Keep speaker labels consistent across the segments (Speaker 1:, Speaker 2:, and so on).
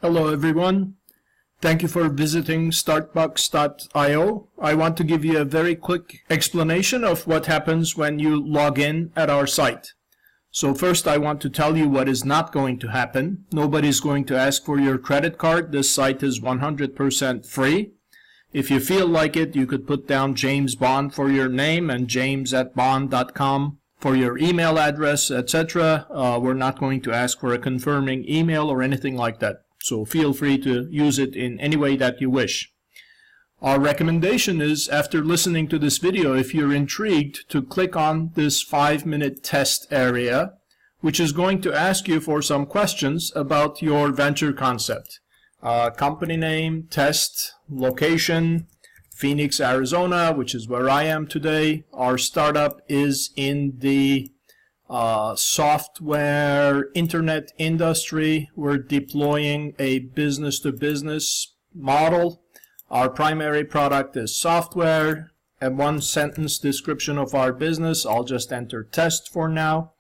Speaker 1: Hello everyone. Thank you for visiting StartBox.io. I want to give you a very quick explanation of what happens when you log in at our site. So first I want to tell you what is not going to happen. Nobody's going to ask for your credit card. This site is 100% free. If you feel like it, you could put down James Bond for your name and james@bond.com for your email address, etc. We're not going to ask for a confirming email or anything like that. So feel free to use it in any way that you wish. Our recommendation is, after listening to this video, if you're intrigued, to click on this 5-minute test area, which is going to ask you for some questions about your venture concept. Company name, test, location, Phoenix, Arizona, which is where I am today. Our startup is in the software internet industry. We're deploying a business-to-business model. Our primary product is software. A one-sentence description of our business. I'll just enter test for now.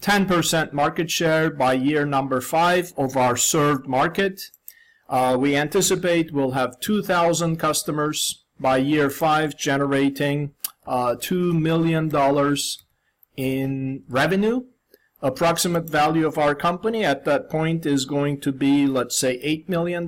Speaker 1: 10% market share by year number 5 of our served market. We anticipate we'll have 2,000 customers by year 5, generating $2 million in revenue. Approximate value of our company at that point is going to be, let's say, $8 million.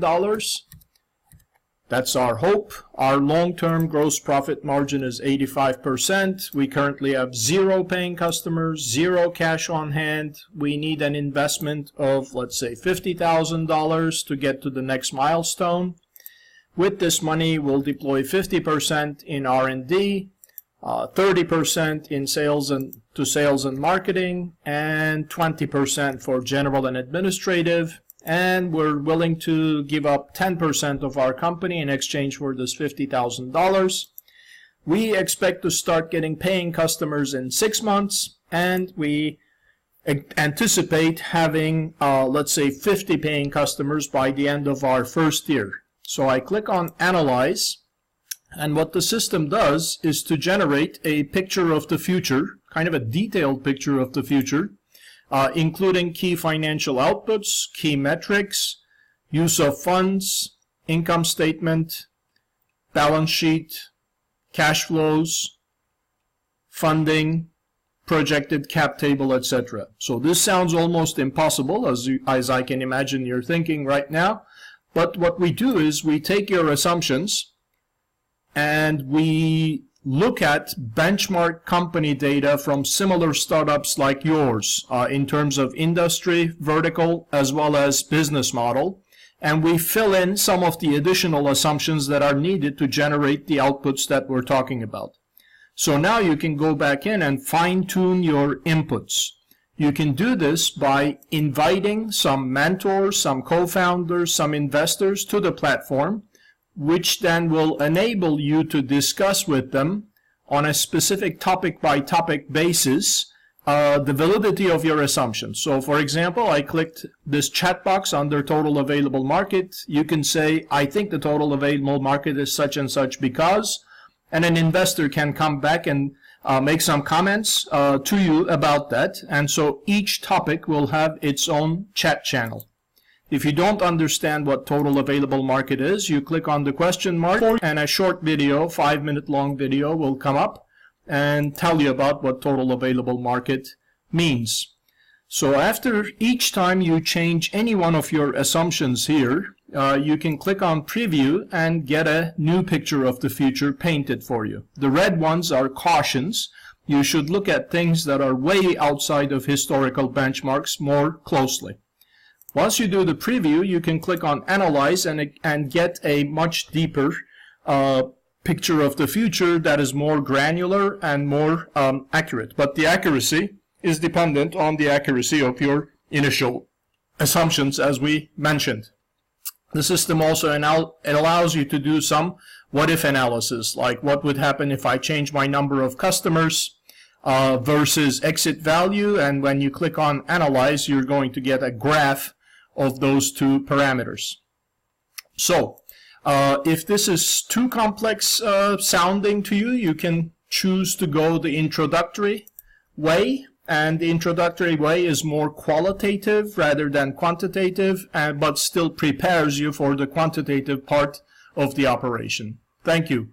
Speaker 1: That's our hope. Our long-term gross profit margin is 85%. We currently have 0 paying customers, 0 cash on hand. We need an investment of, let's say, $50,000 to get to the next milestone. With this money, we'll deploy 50% in R&D, 30% in sales and marketing, and 20% for general and administrative. And we're willing to give up 10% of our company in exchange for this $50,000. We expect to start getting paying customers in 6 months, and we anticipate having, let's say, 50 paying customers by the end of our first year. So I click on Analyze, and what the system does is to generate a picture of the future, kind of a detailed picture of the future, including key financial outputs, key metrics, use of funds, income statement, balance sheet, cash flows, funding, projected cap table, etc. So this sounds almost impossible, as I can imagine you're thinking right now. But what we do is we take your assumptions and we look at benchmark company data from similar startups like yours in terms of industry, vertical, as well as business model. And we fill in some of the additional assumptions that are needed to generate the outputs that we're talking about. So now you can go back in and fine-tune your inputs. You can do this by inviting some mentors, some co-founders, some investors to the platform, which then will enable you to discuss with them on a specific topic-by-topic basis the validity of your assumptions. So, for example, I clicked this chat box under total available market. You can say, I think the total available market is such and such because, and an investor can come back and make some comments to you about that. And so each topic will have its own chat channel. If you don't understand what total available market is, you click on the question mark and a short video, 5-minute long video, will come up and tell you about what total available market means. So after each time you change any one of your assumptions here, you can click on preview and get a new picture of the future painted for you. The red ones are cautions. You should look at things that are way outside of historical benchmarks more closely. Once you do the preview, you can click on Analyze and get a much deeper picture of the future that is more granular and more accurate. But the accuracy is dependent on the accuracy of your initial assumptions, as we mentioned. The system also allows you to do some what-if analysis, like what would happen if I change my number of customers versus exit value. And when you click on Analyze, you're going to get a graph of those two parameters. So if this is too complex sounding to you, you can choose to go the introductory way and the introductory way is more qualitative rather than quantitative, but still prepares you for the quantitative part of the operation. Thank you.